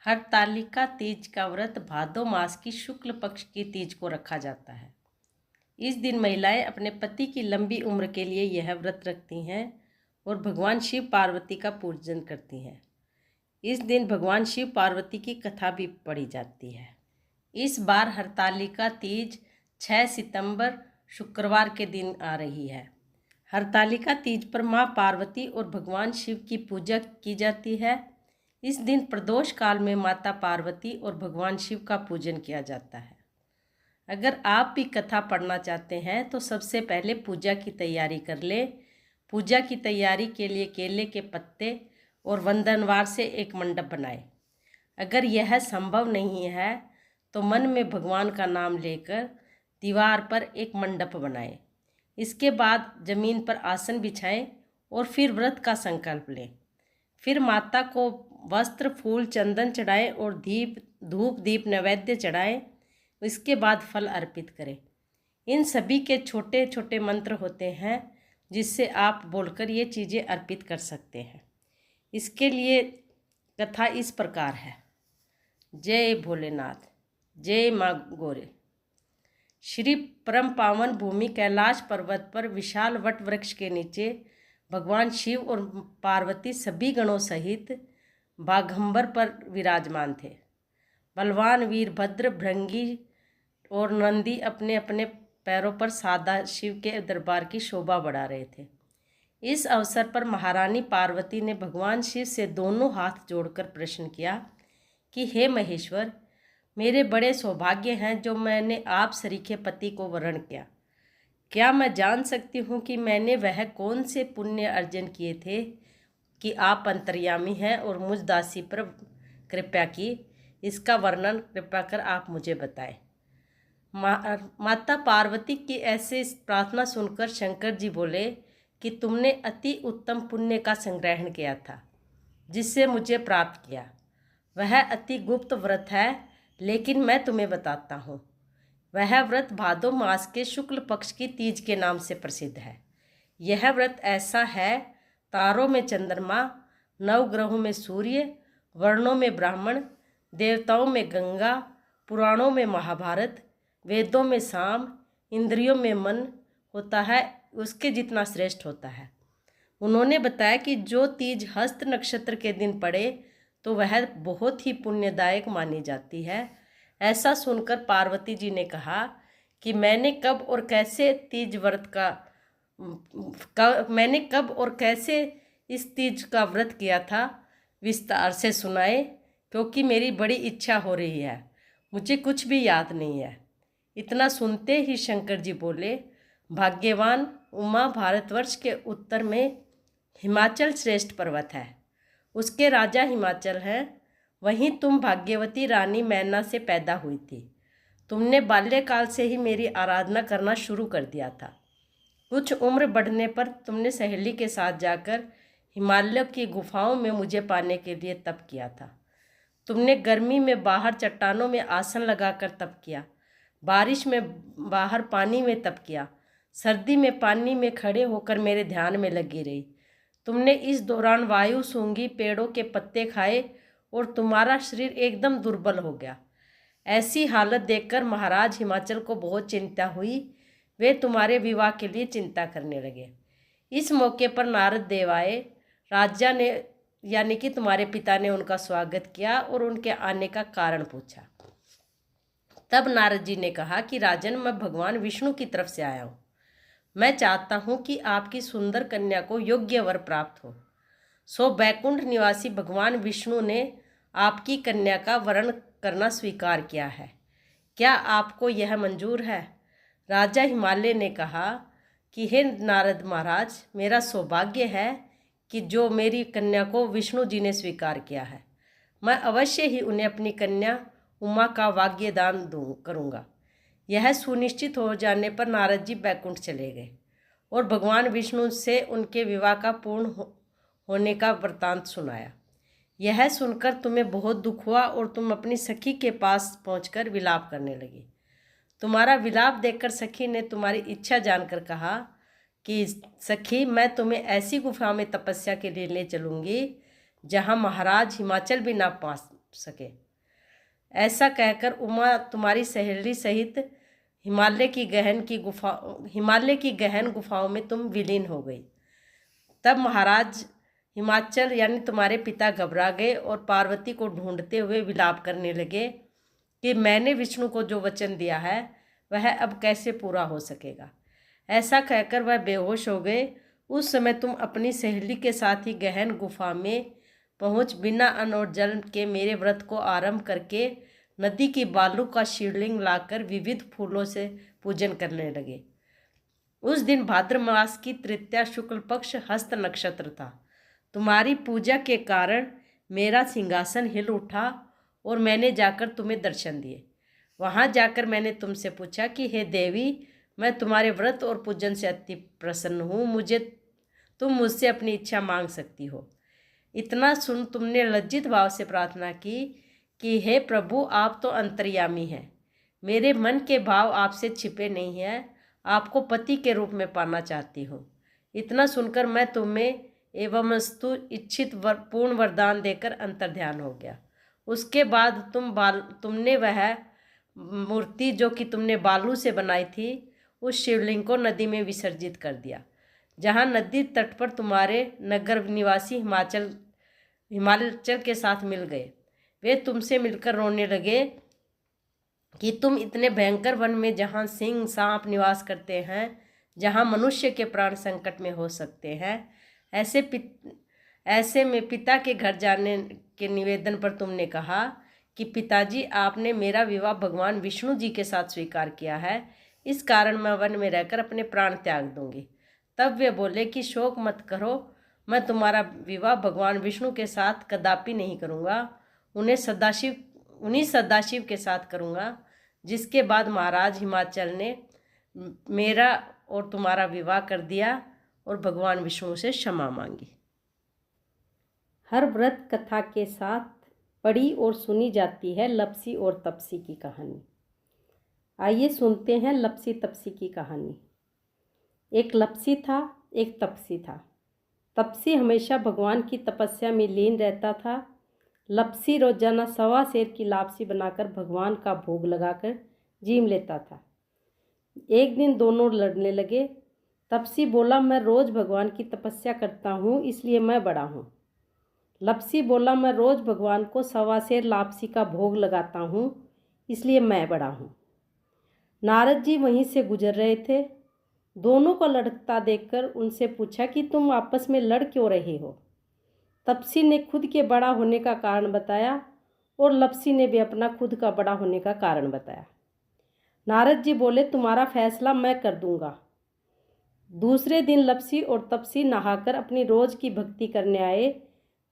हरतालिका तीज का व्रत भादो मास की शुक्ल पक्ष की तीज को रखा जाता है। इस दिन महिलाएं अपने पति की लंबी उम्र के लिए यह व्रत रखती हैं और भगवान शिव पार्वती का पूजन करती हैं। इस दिन भगवान शिव पार्वती की कथा भी पढ़ी जाती है। इस बार हरतालिका तीज 6 सितंबर शुक्रवार के दिन आ रही है। हरतालिका तीज पर माँ पार्वती और भगवान शिव की पूजा की जाती है। इस दिन प्रदोष काल में माता पार्वती और भगवान शिव का पूजन किया जाता है। अगर आप भी कथा पढ़ना चाहते हैं तो सबसे पहले पूजा की तैयारी कर ले। पूजा की तैयारी के लिए केले के पत्ते और वंदनवार से एक मंडप बनाए। अगर यह संभव नहीं है तो मन में भगवान का नाम लेकर दीवार पर एक मंडप बनाए। इसके बाद जमीन पर आसन बिछाएं और फिर व्रत का संकल्प लें। फिर माता को वस्त्र, फूल, चंदन चढ़ाएं और धूप दीप नैवेद्य चढ़ाएं। इसके बाद फल अर्पित करें। इन सभी के छोटे छोटे मंत्र होते हैं जिससे आप बोलकर ये चीज़ें अर्पित कर सकते हैं। इसके लिए कथा इस प्रकार है। जय भोलेनाथ, जय माँ गौरी। श्री परम पावन भूमि कैलाश पर्वत पर विशाल वट वृक्ष के नीचे भगवान शिव और पार्वती सभी गणों सहित बाघंबर पर विराजमान थे। बलवान वीरभद्र, भृंगी और नंदी अपने अपने पैरों पर सदा शिव के दरबार की शोभा बढ़ा रहे थे। इस अवसर पर महारानी पार्वती ने भगवान शिव से दोनों हाथ जोड़कर प्रश्न किया कि हे महेश्वर, मेरे बड़े सौभाग्य हैं जो मैंने आप सरीखे पति को वरण किया। क्या मैं जान सकती हूँ कि मैंने वह कौन से पुण्य अर्जन किए थे कि आप अंतर्यामी हैं और मुझ दासी पर कृपा की? इसका वर्णन कृपा कर आप मुझे बताएं। माता पार्वती की ऐसे प्रार्थना सुनकर शंकर जी बोले कि तुमने अति उत्तम पुण्य का संग्रहण किया था जिससे मुझे प्राप्त किया। वह अति गुप्त व्रत है, लेकिन मैं तुम्हें बताता हूँ। वह व्रत भादो मास के शुक्ल पक्ष की तीज के नाम से प्रसिद्ध है। यह व्रत ऐसा है, तारों में चंद्रमा, नवग्रहों में सूर्य, वर्णों में ब्राह्मण, देवताओं में गंगा, पुराणों में महाभारत, वेदों में साम, इंद्रियों में मन होता है, उसके जितना श्रेष्ठ होता है। उन्होंने बताया कि जो तीज हस्त नक्षत्र के दिन पड़े तो वह बहुत ही पुण्यदायक मानी जाती है। ऐसा सुनकर पार्वती जी ने कहा कि मैंने कब और कैसे इस तीज का व्रत किया था, विस्तार से सुनाए, क्योंकि मेरी बड़ी इच्छा हो रही है। मुझे कुछ भी याद नहीं है। इतना सुनते ही शंकर जी बोले, भाग्यवान उमा, भारतवर्ष के उत्तर में हिमाचल श्रेष्ठ पर्वत है। उसके राजा हिमाचल हैं। वहीं तुम भाग्यवती रानी मैना से पैदा हुई थी। तुमने बाल्यकाल से ही मेरी आराधना करना शुरू कर दिया था। कुछ उम्र बढ़ने पर तुमने सहेली के साथ जाकर हिमालय की गुफाओं में मुझे पाने के लिए तप किया था। तुमने गर्मी में बाहर चट्टानों में आसन लगाकर तप किया, बारिश में बाहर पानी में तप किया, सर्दी में पानी में खड़े होकर मेरे ध्यान में लगी रही। तुमने इस दौरान वायु सूंघी, पेड़ों के पत्ते खाए और तुम्हारा शरीर एकदम दुर्बल हो गया। ऐसी हालत देखकर महाराज हिमाचल को बहुत चिंता हुई। वे तुम्हारे विवाह के लिए चिंता करने लगे। इस मौके पर नारद देव आए। राजा ने यानी कि तुम्हारे पिता ने उनका स्वागत किया और उनके आने का कारण पूछा। तब नारद जी ने कहा कि राजन, मैं भगवान विष्णु की तरफ से आया हूँ। मैं चाहता हूँ कि आपकी सुंदर कन्या को योग्य वर प्राप्त हो। सो बैकुंठ निवासी भगवान विष्णु ने आपकी कन्या का वरण करना स्वीकार किया है। क्या आपको यह मंजूर है? राजा हिमालय ने कहा कि हे नारद महाराज, मेरा सौभाग्य है कि जो मेरी कन्या को विष्णु जी ने स्वीकार किया है। मैं अवश्य ही उन्हें अपनी कन्या उमा का वाग्यदान करूँगा। यह सुनिश्चित हो जाने पर नारद जी बैकुंठ चले गए और भगवान विष्णु से उनके विवाह का पूर्ण होने का वृत्तांत सुनाया। यह सुनकर तुम्हें बहुत दुख हुआ और तुम अपनी सखी के पास पहुंचकर विलाप करने लगी। तुम्हारा विलाप देखकर सखी ने तुम्हारी इच्छा जानकर कहा कि सखी, मैं तुम्हें ऐसी गुफा में तपस्या के लिए ले चलूँगी जहाँ महाराज हिमाचल भी ना पहुँच सके। ऐसा कहकर उमा तुम्हारी सहेली सहित हिमालय की गहन गुफाओं में तुम विलीन हो गई। तब महाराज हिमाचल यानी तुम्हारे पिता घबरा गए और पार्वती को ढूंढते हुए विलाप करने लगे कि मैंने विष्णु को जो वचन दिया है वह अब कैसे पूरा हो सकेगा। ऐसा कहकर वह बेहोश हो गए। उस समय तुम अपनी सहेली के साथ ही गहन गुफा में पहुंच बिना अन्न और जल के मेरे व्रत को आरंभ करके नदी की बालू का शिवलिंग लाकर विविध फूलों से पूजन करने लगे। उस दिन भाद्र मास की तृतीया शुक्ल पक्ष हस्त नक्षत्र था। तुम्हारी पूजा के कारण मेरा सिंहासन हिल उठा और मैंने जाकर तुम्हें दर्शन दिए। वहाँ जाकर मैंने तुमसे पूछा कि हे देवी, मैं तुम्हारे व्रत और पूजन से अति प्रसन्न हूँ, तुम मुझसे अपनी इच्छा मांग सकती हो। इतना सुन तुमने लज्जित भाव से प्रार्थना की कि हे प्रभु, आप तो अंतर्यामी हैं, मेरे मन के भाव आपसे छिपे नहीं हैं, आपको पति के रूप में पाना चाहती हूँ। इतना सुनकर मैं तुम्हें एवमस्तु इच्छित पूर्ण वरदान देकर अंतर्ध्यान हो गया। उसके बाद तुमने वह मूर्ति जो कि तुमने बालू से बनाई थी उस शिवलिंग को नदी में विसर्जित कर दिया। जहाँ नदी तट पर तुम्हारे नगर निवासी हिमाचल के साथ मिल गए। वे तुमसे मिलकर रोने लगे कि तुम इतने भयंकर वन में, जहाँ सिंह सांप निवास करते हैं, जहाँ मनुष्य के प्राण संकट में हो सकते हैं, ऐसे में पिता के घर जाने के निवेदन पर तुमने कहा कि पिताजी, आपने मेरा विवाह भगवान विष्णु जी के साथ स्वीकार किया है, इस कारण मैं वन में रहकर अपने प्राण त्याग दूंगी। तब वे बोले कि शोक मत करो, मैं तुम्हारा विवाह भगवान विष्णु के साथ कदापि नहीं करूँगा, उन्हीं सदाशिव के साथ करूँगा। जिसके बाद महाराज हिमाचल ने मेरा और तुम्हारा विवाह कर दिया और भगवान विष्णु से क्षमा मांगी। हर व्रत कथा के साथ पढ़ी और सुनी जाती है लपसी और तपसी की कहानी। आइए सुनते हैं लपसी तपसी की कहानी। एक लपसी था, एक तपसी था। तपसी हमेशा भगवान की तपस्या में लीन रहता था। लपसी रोजाना 1.25 सेर की लापसी बनाकर भगवान का भोग लगाकर जीम लेता था। एक दिन दोनों लड़ने लगे। तपसी बोला, मैं रोज़ भगवान की तपस्या करता हूँ, इसलिए मैं बड़ा हूँ। लपसी बोला, मैं रोज़ भगवान को 1.25 सेर लापसी का भोग लगाता हूँ, इसलिए मैं बड़ा हूँ। नारद जी वहीं से गुजर रहे थे। दोनों को लड़ता देखकर उनसे पूछा कि तुम आपस में लड़ क्यों रहे हो। तपसी ने खुद के बड़ा होने का कारण बताया और लपसी ने भी अपना खुद का बड़ा होने का कारण बताया। नारद जी बोले, तुम्हारा फैसला मैं कर दूंगा। दूसरे दिन लपसी और तपसी नहाकर अपनी रोज की भक्ति करने आए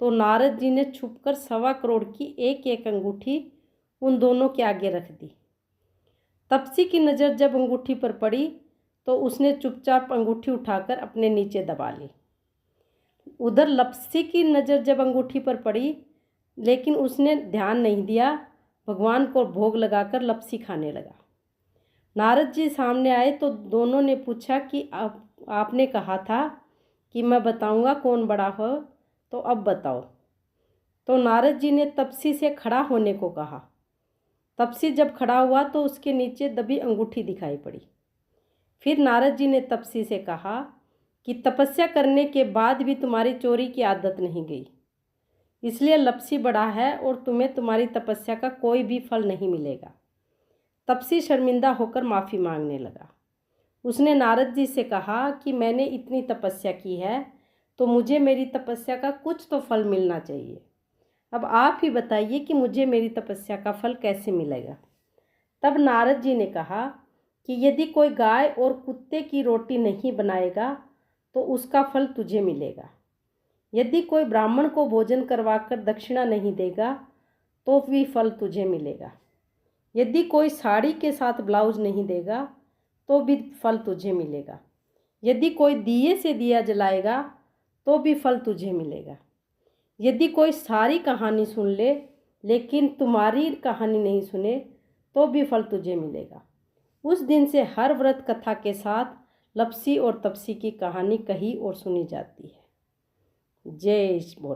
तो नारद जी ने छुपकर 1.25 करोड़ की एक अंगूठी उन दोनों के आगे रख दी। तपसी की नज़र जब अंगूठी पर पड़ी तो उसने चुपचाप अंगूठी उठाकर अपने नीचे दबा ली। उधर लपसी की नज़र जब अंगूठी पर पड़ी लेकिन उसने ध्यान नहीं दिया, भगवान को भोग लगाकर लपसी खाने लगा। नारद जी सामने आए तो दोनों ने पूछा कि आपने कहा था कि मैं बताऊंगा कौन बड़ा हो, तो अब बताओ। तो नारद जी ने तपसी से खड़ा होने को कहा। तपसी जब खड़ा हुआ तो उसके नीचे दबी अंगूठी दिखाई पड़ी। फिर नारद जी ने तपसी से कहा कि तपस्या करने के बाद भी तुम्हारी चोरी की आदत नहीं गई, इसलिए लपसी बड़ा है और तुम्हें तुम्हारी तपस्या का कोई भी फल नहीं मिलेगा। तपसी शर्मिंदा होकर माफ़ी मांगने लगा। उसने नारद जी से कहा कि मैंने इतनी तपस्या की है तो मुझे मेरी तपस्या का कुछ तो फल मिलना चाहिए। अब आप ही बताइए कि मुझे मेरी तपस्या का फल कैसे मिलेगा। तब नारद जी ने कहा कि यदि कोई गाय और कुत्ते की रोटी नहीं बनाएगा तो उसका फल तुझे मिलेगा। यदि कोई ब्राह्मण को भोजन करवाकर दक्षिणा नहीं देगा तो भी फल तुझे मिलेगा। यदि कोई साड़ी के साथ ब्लाउज नहीं देगा तो भी फल तुझे मिलेगा। यदि कोई दिए से दिया जलाएगा तो भी फल तुझे मिलेगा। यदि कोई सारी कहानी सुन ले लेकिन तुम्हारी कहानी नहीं सुने तो भी फल तुझे मिलेगा। उस दिन से हर व्रत कथा के साथ लपसी और तपसी की कहानी कही और सुनी जाती है। जय बोल।